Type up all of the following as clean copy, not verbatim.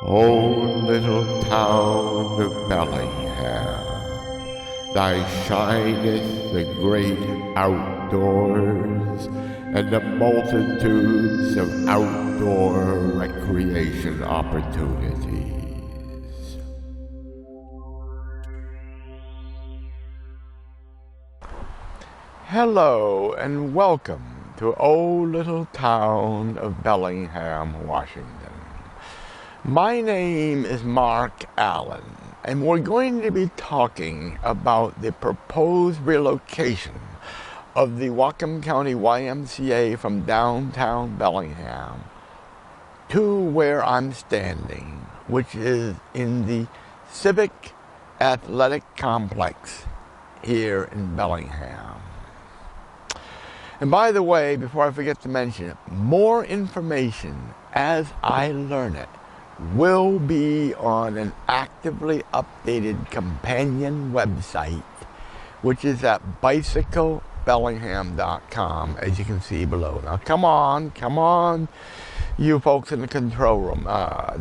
O little town of Bellingham, thy shineth the great outdoors and the multitudes of outdoor recreation opportunities. Hello and welcome to O little town of Bellingham, Washington. My name is Mark Allen, and we're going to be talking about the proposed relocation of the Whatcom County YMCA from downtown Bellingham to where I'm standing, which is in the Civic Athletic Complex here in Bellingham. And by the way, before I forget to mention it, more information as I learn it will be on an actively updated companion website, which is at bicyclebellingham.com, as you can see below. Now come on, you folks in the control room.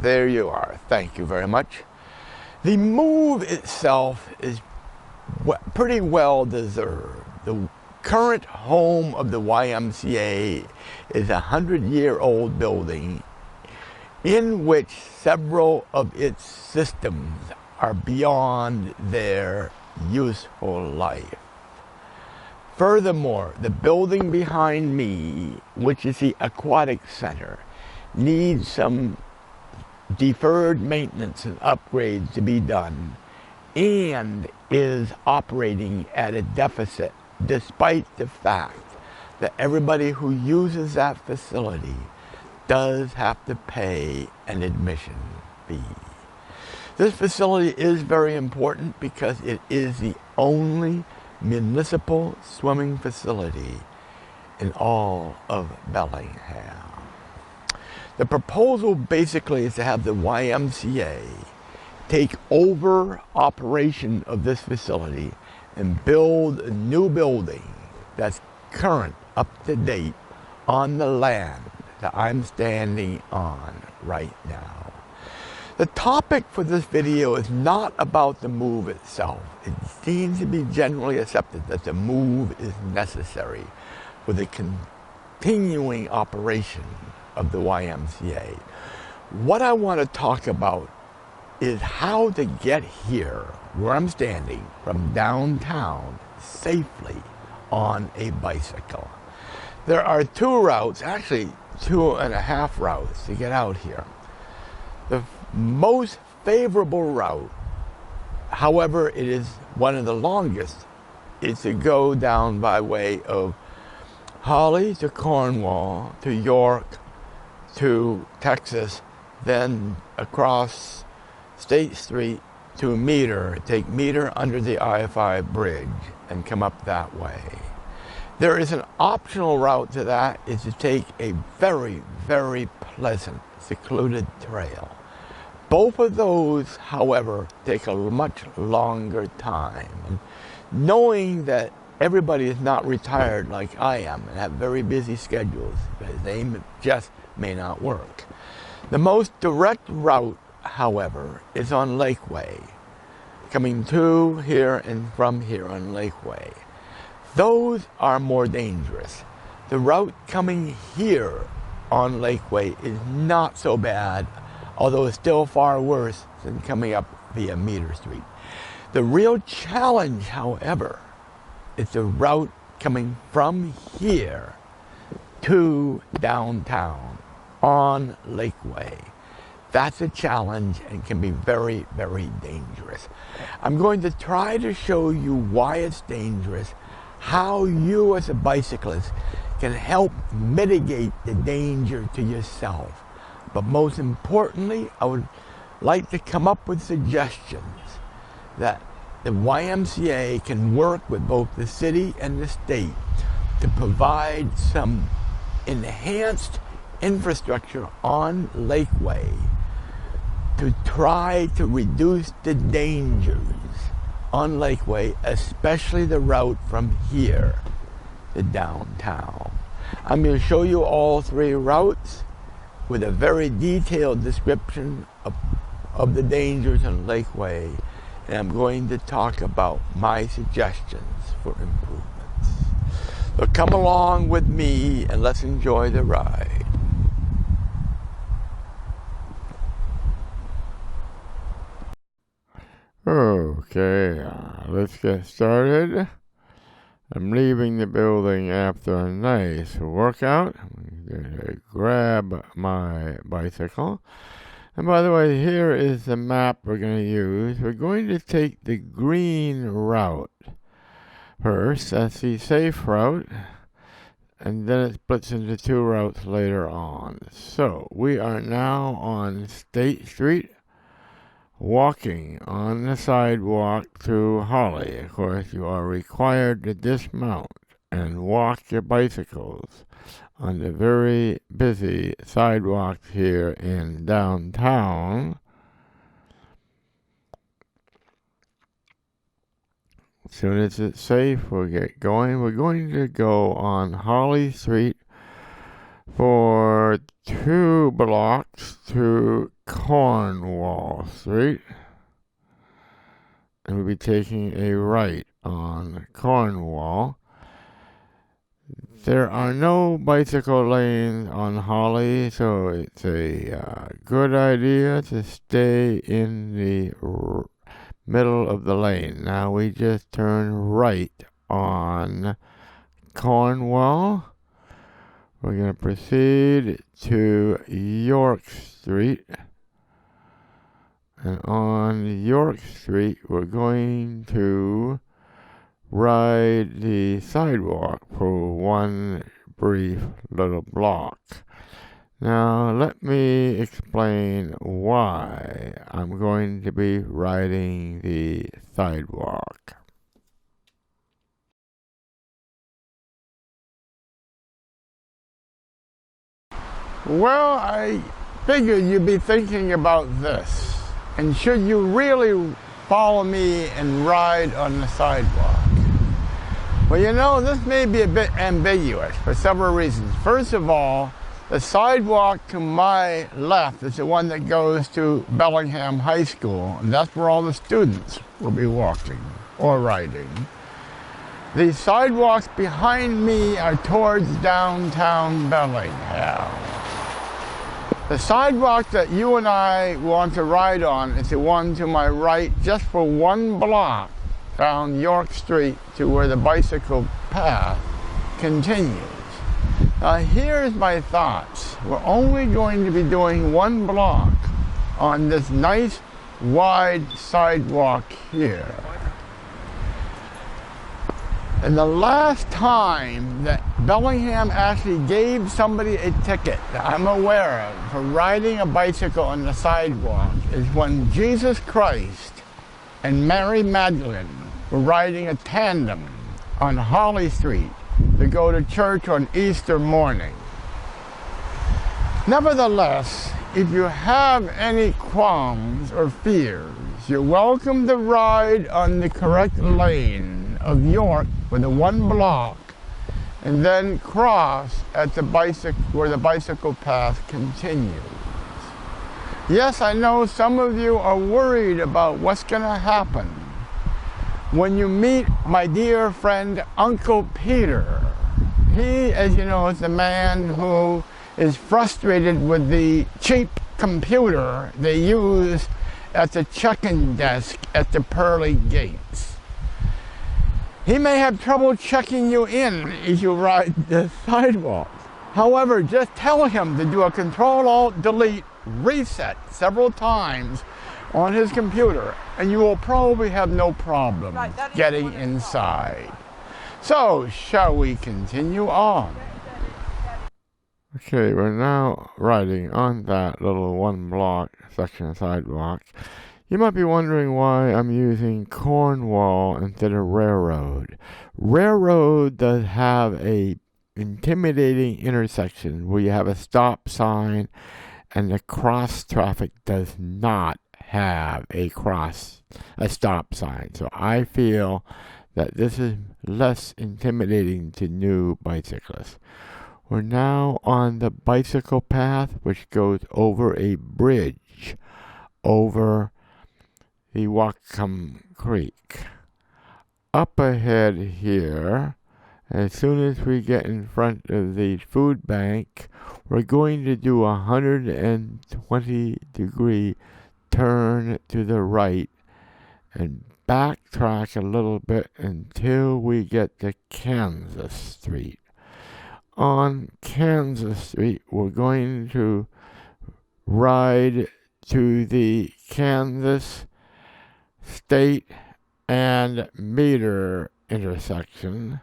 There you are. Thank you very much. The move itself is pretty well deserved. The current home of the YMCA is a 100-year-old building in which several of its systems are beyond their useful life. Furthermore, the building behind me, which is the Aquatic Center, needs some deferred maintenance and upgrades to be done and is operating at a deficit despite the fact that everybody who uses that facility does have to pay an admission fee. This facility is very important because it is the only municipal swimming facility in all of Bellingham. The proposal basically is to have the YMCA take over operation of this facility and build a new building that's current, up to date, on the land that I'm standing on right now. The topic for this video is not about the move itself. It seems to be generally accepted that the move is necessary for the continuing operation of the YMCA. What I want to talk about is how to get here, where I'm standing, from downtown safely on a bicycle. There are two routes, actually 2.5 routes to get out here. The most favorable route, however, it is one of the longest, is to go down by way of Holly to Cornwall to York to Texas, then across State Street to Meter, take Meter under the I-5 bridge and come up that way. There is an optional route to that, is to take a very, very pleasant, secluded trail. Both of those, however, take a much longer time. And knowing that everybody is not retired like I am and have very busy schedules, they just may not work. The most direct route, however, is on Lakeway, coming to here and from here on Lakeway. Those are more dangerous. The route coming here on Lakeway is not so bad, although it's still far worse than coming up via Meter Street. The real challenge, however, is the route coming from here to downtown on Lakeway. That's a challenge and can be very, very dangerous. I'm going to try to show you why it's dangerous, how you as a bicyclist can help mitigate the danger to yourself. But most importantly, I would like to come up with suggestions that the YMCA can work with both the city and the state to provide some enhanced infrastructure on Lakeway to try to reduce the dangers on Lakeway, especially the route from here to downtown. I'm going to show you all three routes with a very detailed description of the dangers on Lakeway, and I'm going to talk about my suggestions for improvements. So come along with me and let's enjoy the ride. Okay, let's get started. I'm leaving the building after a nice workout. I'm going to grab my bicycle. And by the way, here is the map we're going to use. We're going to take the green route first. That's the safe route. And then it splits into two routes later on. So we are now on State Street, walking on the sidewalk to Holly. Of course, you are required to dismount and walk your bicycles on the very busy sidewalks here in downtown. As soon as it's safe, we'll get going. We're going to go on Holly Street for 2 blocks to Cornwall Street. And we'll be taking a right on Cornwall. There are no bicycle lanes on Holly, so it's a good idea to stay in the middle of the lane. Now we just turn right on Cornwall. We're going to proceed to York Street. And on York Street, we're going to ride the sidewalk for one brief little block. Now, let me explain why I'm going to be riding the sidewalk. Well, I figured you'd be thinking about this. And should you really follow me and ride on the sidewalk? Well, you know, this may be a bit ambiguous for several reasons. First of all, the sidewalk to my left is the one that goes to Bellingham High School, and that's where all the students will be walking or riding. The sidewalks behind me are towards downtown Bellingham. The sidewalk that you and I want to ride on is the one to my right, just for 1 block down York Street to where the bicycle path continues. Now here's my thoughts. We're only going to be doing 1 block on this nice wide sidewalk here. And the last time that Bellingham actually gave somebody a ticket that I'm aware of for riding a bicycle on the sidewalk is when Jesus Christ and Mary Magdalene were riding a tandem on Holly Street to go to church on Easter morning. Nevertheless, if you have any qualms or fears, you're welcome to ride on the correct lane of York with a 1 block and then cross at the where the bicycle path continues. Yes, I know some of you are worried about what's going to happen when you meet my dear friend Uncle Peter. He, as you know, is the man who is frustrated with the cheap computer they use at the check-in desk at the pearly gates. He may have trouble checking you in as you ride the sidewalk. However, just tell him to do a Control-Alt-Delete reset several times on his computer, and you will probably have no problem getting inside. So, shall we continue on? Okay, we're now riding on that little 1 block section of sidewalk. You might be wondering why I'm using Cornwall instead of Railroad. Railroad does have a intimidating intersection where you have a stop sign, and the cross traffic does not have a stop sign. So I feel that this is less intimidating to new bicyclists. We're now on the bicycle path, which goes over a bridge over the Whatcom Creek. Up ahead here, as soon as we get in front of the food bank, we're going to do a 120-degree turn to the right and backtrack a little bit until we get to Kansas Street. On Kansas Street, we're going to ride to the Kansas State and Meter intersection.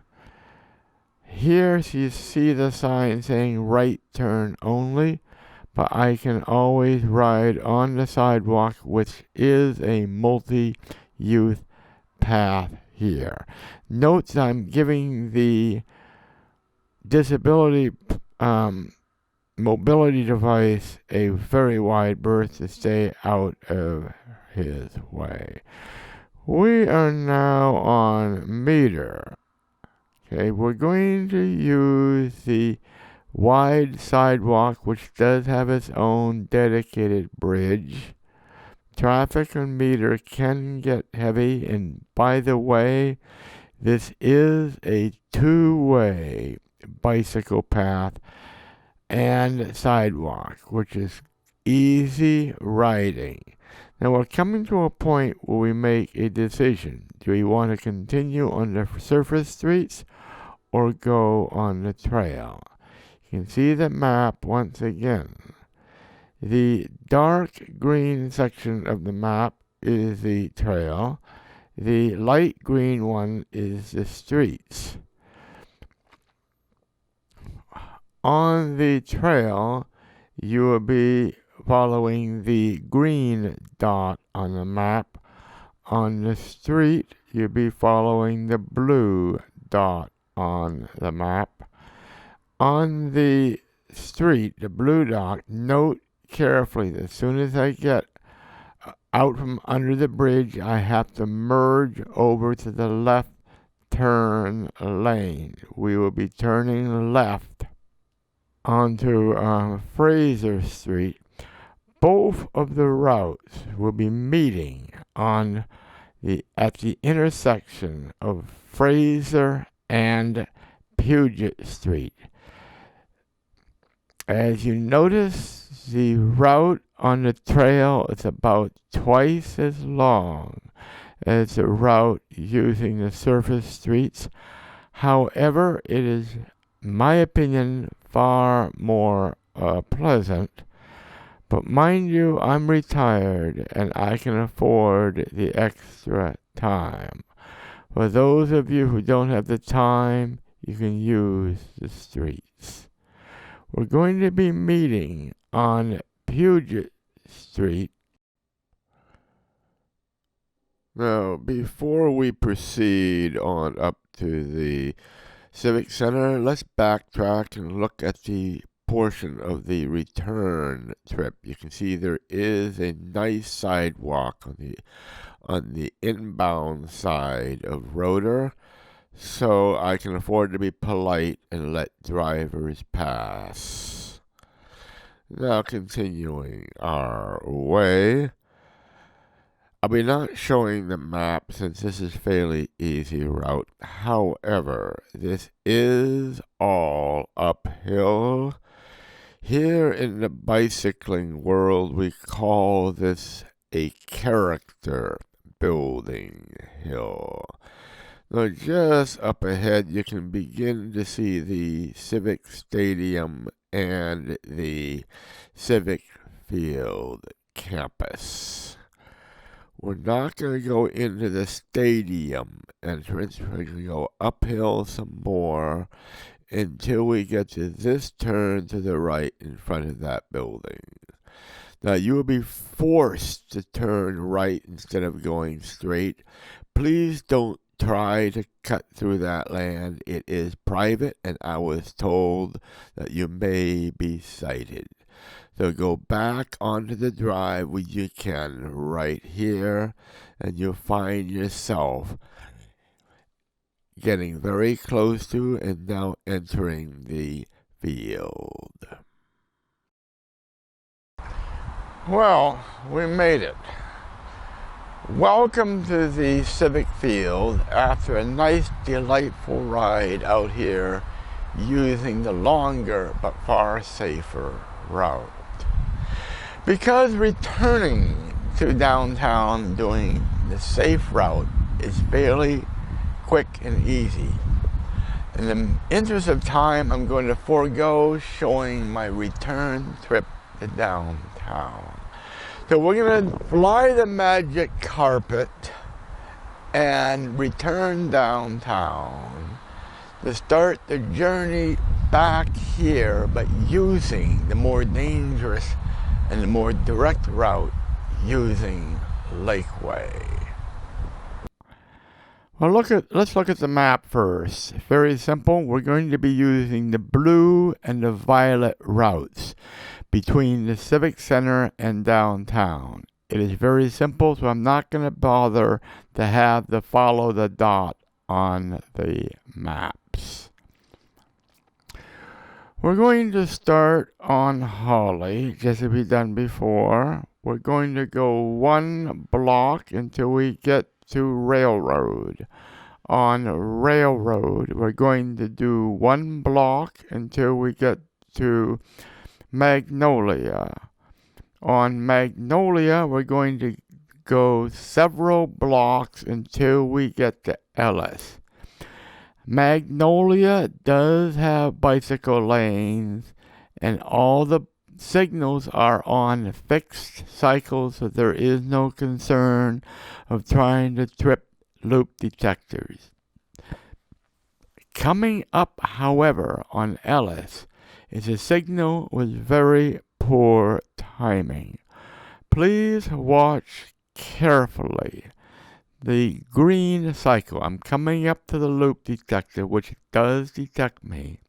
Here you see the sign saying right turn only, but I can always ride on the sidewalk, which is a multi-use path here. Note that I'm giving the disability mobility device a very wide berth to stay out of his way. We are now on Meter. Okay, we're going to use the wide sidewalk, which does have its own dedicated bridge. Traffic on Meter can get heavy, and by the way, this is a two-way bicycle path and sidewalk, which is easy riding. Now we're coming to a point where we make a decision. Do we want to continue on the surface streets or go on the trail? You can see the map once again. The dark green section of the map is the trail. The light green one is the streets. On the trail, you will be following the green dot on the map. On the street, you'll be following the blue dot on the map. On the street, the blue dot, note carefully that as soon as I get out from under the bridge, I have to merge over to the left turn lane. We will be turning left onto Fraser Street. Both of the routes will be meeting at the intersection of Fraser and Puget Street. As you notice, the route on the trail is about twice as long as the route using the surface streets. However, it is, in my opinion, far more pleasant. But mind you, I'm retired and I can afford the extra time. For those of you who don't have the time, you can use the streets. We're going to be meeting on Puget Street. Now, before we proceed on up to the Civic Center, let's backtrack and look at the portion of the return trip. You can see there is a nice sidewalk on the inbound side of Roeder, so I can afford to be polite and let drivers pass. Now continuing our way, I'll be not showing the map since this is a fairly easy route. However, this is all uphill. Here in the bicycling world, we call this a character building hill. Now, just up ahead, you can begin to see the Civic Stadium and the Civic Field campus. We're not going to go into the stadium entrance. We're going to go uphill some more until we get to this turn to the right in front of that building. Now, you will be forced to turn right instead of going straight. Please don't try to cut through that land. It is private, and I was told that you may be cited. So go back onto the drive when you can right here, and you'll find yourself getting very close to and now entering the Field. Well, we made it. Welcome to the Civic Field after a nice, delightful ride out here using the longer but far safer route. Because returning to downtown doing the safe route is fairly quick and easy. In the interest of time, I'm going to forego showing my return trip to downtown. So we're going to fly the magic carpet and return downtown to start the journey back here, but using the more dangerous and the more direct route using Lakeway. Well, let's look at the map first. Very simple. We're going to be using the blue and the violet routes between the Civic Center and downtown. It is very simple, so I'm not going to bother to have to follow the dot on the maps. We're going to start on Holly, just as we've done before. We're going to go one block until we get to Railroad. On Railroad, we're going to do one block until we get to Magnolia. On Magnolia, we're going to go several blocks until we get to Ellis. Magnolia does have bicycle lanes, and all the signals are on fixed cycles, so there is no concern of trying to trip loop detectors. Coming up, however, on Ellis is a signal with very poor timing. Please watch carefully the green cycle. I'm coming up to the loop detector, which does detect me.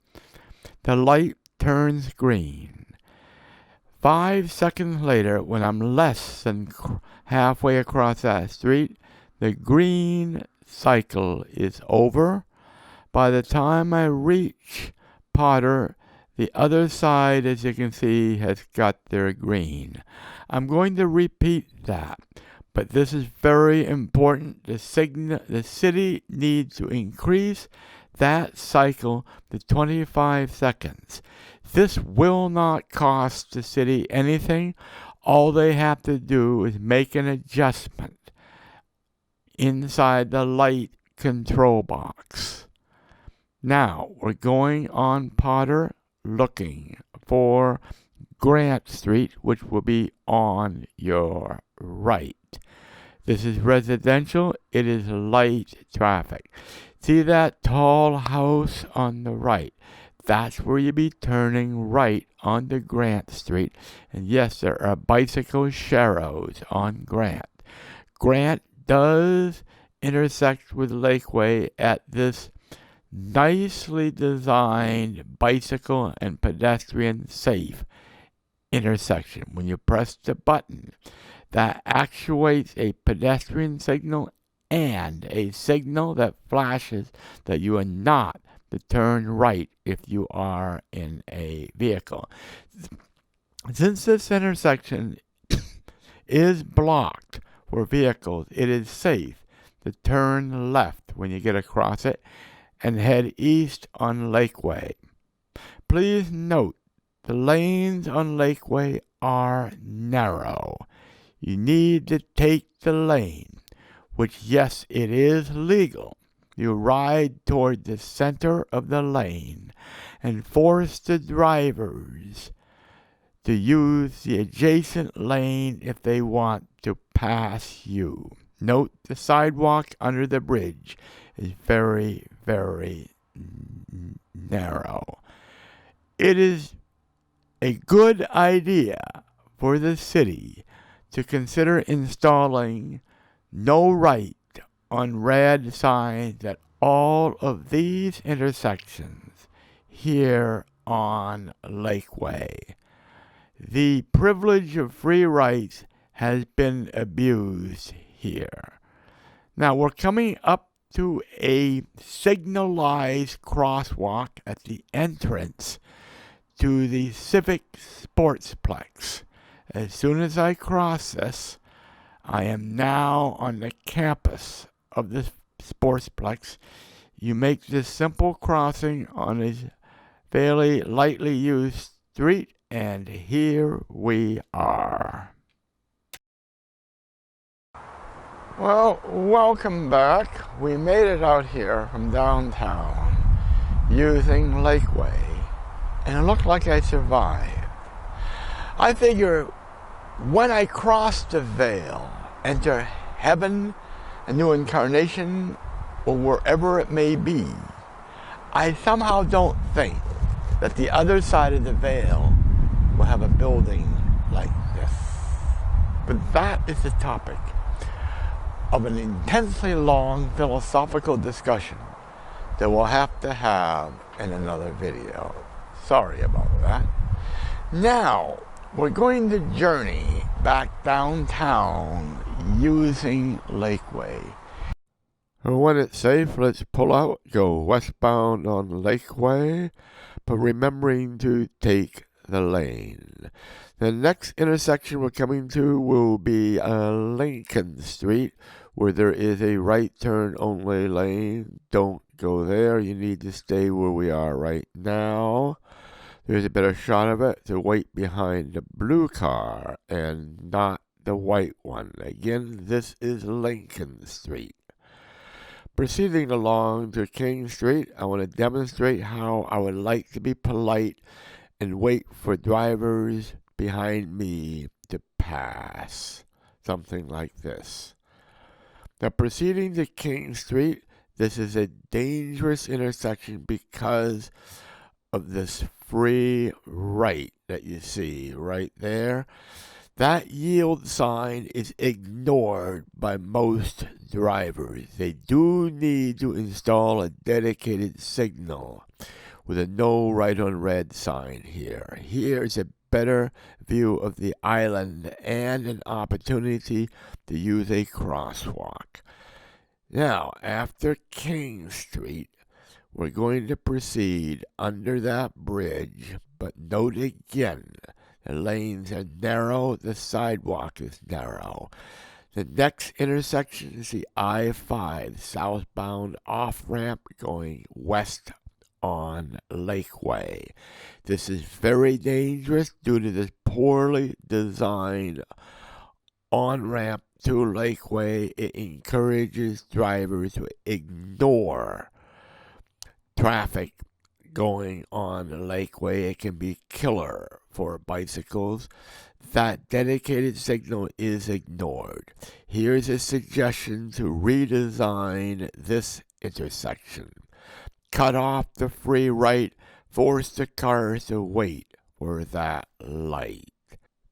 The light turns green. 5 seconds later, when I'm less than halfway across that street, the green cycle is over. By the time I reach Potter, the other side, as you can see, has got their green. I'm going to repeat that, but this is very important. The city needs to increase that cycle to 25 seconds. This will not cost the city anything. All they have to do is make an adjustment inside the light control box. Now, we're going on Potter, looking for Grant Street, which will be on your right. This is residential. It is light traffic. See that tall house on the right? That's where you'll be turning right onto Grant Street. And yes, there are bicycle sharrows on Grant. Grant does intersect with Lakeway at this nicely designed bicycle and pedestrian safe intersection. When you press the button that actuates a pedestrian signal and a signal that flashes that you are not to turn right if you are in a vehicle. Since this intersection is blocked for vehicles, it is safe to turn left when you get across it and head east on Lakeway. Please note, the lanes on Lakeway are narrow. You need to take the lane, which, yes, it is legal. You ride toward the center of the lane and force the drivers to use the adjacent lane if they want to pass you. Note the sidewalk under the bridge is very, very narrow. It is a good idea for the city to consider installing no right on red signs at all of these intersections here on Lakeway. The privilege of free rights has been abused here. Now we're coming up to a signalized crosswalk at the entrance to the Civic Sportsplex. As soon as I cross this, I am now on the campus of the Sportsplex. You make this simple crossing on a fairly lightly used street, and here we are. Well, welcome back. We made it out here from downtown using Lakeway, and it looked like I survived. I figure when I cross the veil, enter heaven, a new incarnation, or wherever it may be, I somehow don't think that the other side of the veil will have a building like this. But that is the topic of an intensely long philosophical discussion that we'll have to have in another video. Sorry about that. Now, we're going to journey back downtown using Lakeway. When it's safe, let's pull out, go westbound on Lakeway, but remembering to take the lane. The next intersection we're coming to will be Lincoln Street, where there is a right turn only lane. Don't go there. You need to stay where we are right now. There's a better shot of it to wait behind the blue car and not the white one. Again, this is Lincoln Street. Proceeding along to King Street, I want to demonstrate how I would like to be polite and wait for drivers behind me to pass. Something like this. Now, proceeding to King Street, this is a dangerous intersection because of this free right that you see right there. That yield sign is ignored by most drivers. They do need to install a dedicated signal with a no right on red sign here. Here's a better view of the island and an opportunity to use a crosswalk. Now, after King Street, we're going to proceed under that bridge, but note again, the lanes are narrow, the sidewalk is narrow. The next intersection is the I-5 southbound off-ramp going west on Lakeway. This is very dangerous due to this poorly designed on-ramp to Lakeway. It encourages drivers to ignore traffic going on Lakeway. It can be killer for bicycles. That dedicated signal is ignored. Here's a suggestion to redesign this intersection. Cut off the free right, force the cars to wait for that light.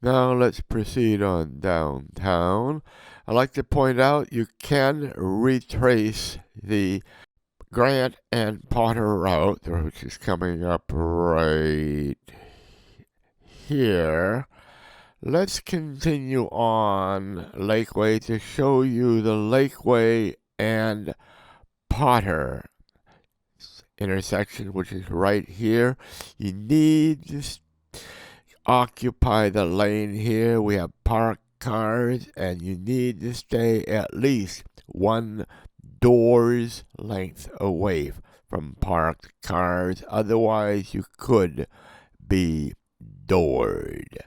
Now let's proceed on downtown. I'd like to point out you can retrace the Grant and Potter route, which is coming up right here. Let's continue on Lakeway to show you the Lakeway and Potter intersection, which is right here. You need to occupy the lane here. We have parked cars, and you need to stay at least one door's length away from parked cars. Otherwise, you could be doored.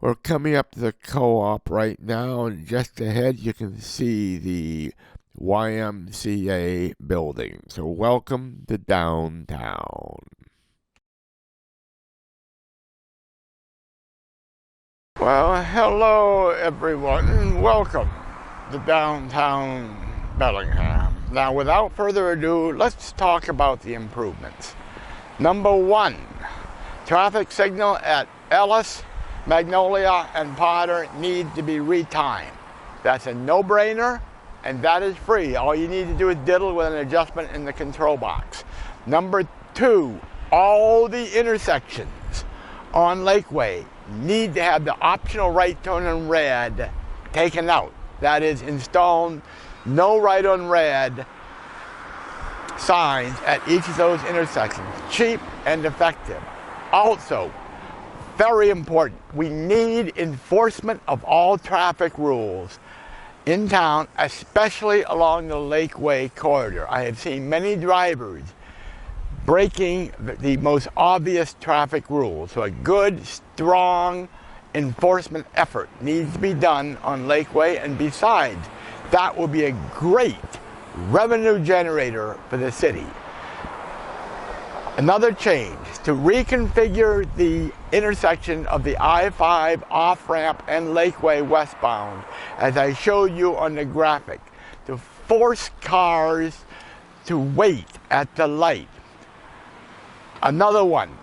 We're coming up to the co-op right now, and just ahead you can see the YMCA building. So welcome to downtown. Well, hello everyone. Welcome to downtown Bellingham. Now, without further ado, let's talk about the improvements. Number one, traffic signal at Ellis, Magnolia, and Potter need to be retimed. That's a no-brainer, and that is free. All you need to do is diddle with an adjustment in the control box. Number two, all the intersections on Lakeway need to have the optional right turn on red taken out. That is, install no right on red signs at each of those intersections. Cheap and effective. Also, very important, we need enforcement of all traffic rules in town, especially along the Lakeway corridor. I have seen many drivers breaking the most obvious traffic rules. So a good, strong enforcement effort needs to be done on Lakeway, and besides, that will be a great revenue generator for the city. Another change, to reconfigure the intersection of the I-5 off-ramp and Lakeway westbound, as I showed you on the graphic, to force cars to wait at the light. Another one,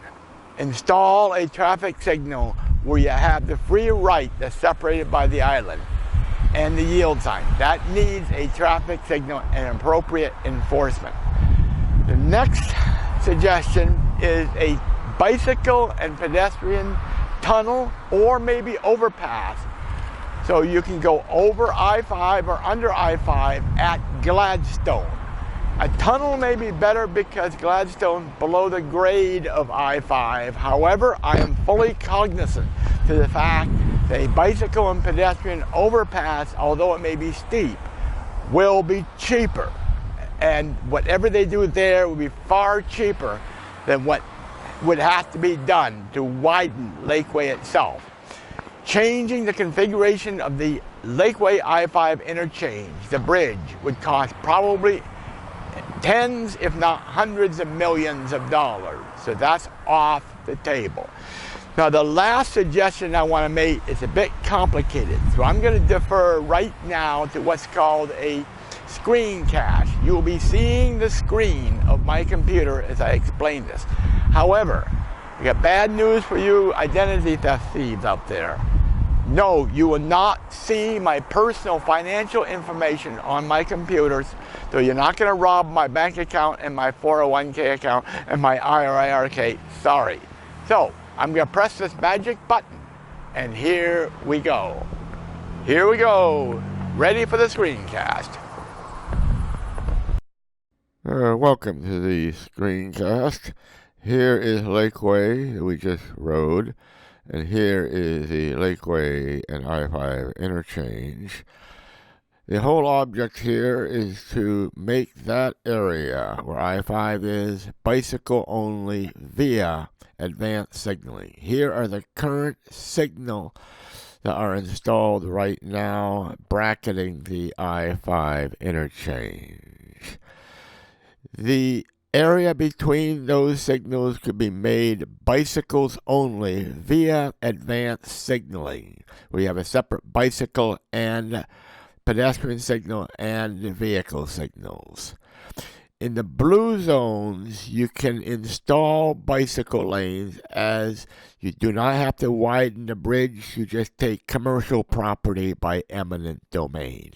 install a traffic signal where you have the free right that's separated by the island and the yield sign. That needs a traffic signal and appropriate enforcement. The next suggestion is a bicycle and pedestrian tunnel or maybe overpass, so you can go over I-5 or under I-5 at Gladstone. A tunnel may be better because Gladstone's below the grade of I-5. However, I am fully cognizant to the fact that a bicycle and pedestrian overpass, although it may be steep, will be cheaper. And whatever they do there will be far cheaper than what would have to be done to widen Lakeway itself. Changing the configuration of the Lakeway I-5 interchange, the bridge, would cost probably tens, if not hundreds of millions of dollars. So that's off the table. Now, the last suggestion I want to make is a bit complicated, so I'm going to defer right now to what's called a screencast. You will be seeing the screen of my computer as I explain this. However, I got bad news for you identity theft thieves out there. No, you will not see my personal financial information on my computers, so you're not going to rob my bank account and my 401k account and my IRA. Sorry. So, I'm going to press this magic button, and here we go. Here we go. Ready for the screencast. Welcome to the screencast. Here is Lakeway that we just rode, and here is the Lakeway and I-5 interchange. The whole object here is to make that area where I-5 is bicycle only via advanced signaling. Here are the current signals that are installed right now, bracketing the I-5 interchange. The area between those signals could be made bicycles only via advanced signaling. We have a separate bicycle and pedestrian signal and vehicle signals. In the blue zones, you can install bicycle lanes, as you do not have to widen the bridge. You just take commercial property by eminent domain.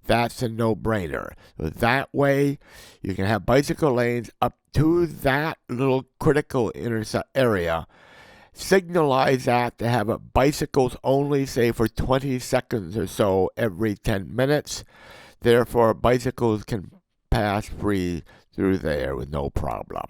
That's a no-brainer. So that way, you can have bicycle lanes up to that little critical area. Signalize that to have it bicycles only, say for 20 seconds or so every 10 minutes. Therefore, bicycles can pass free through there with no problem.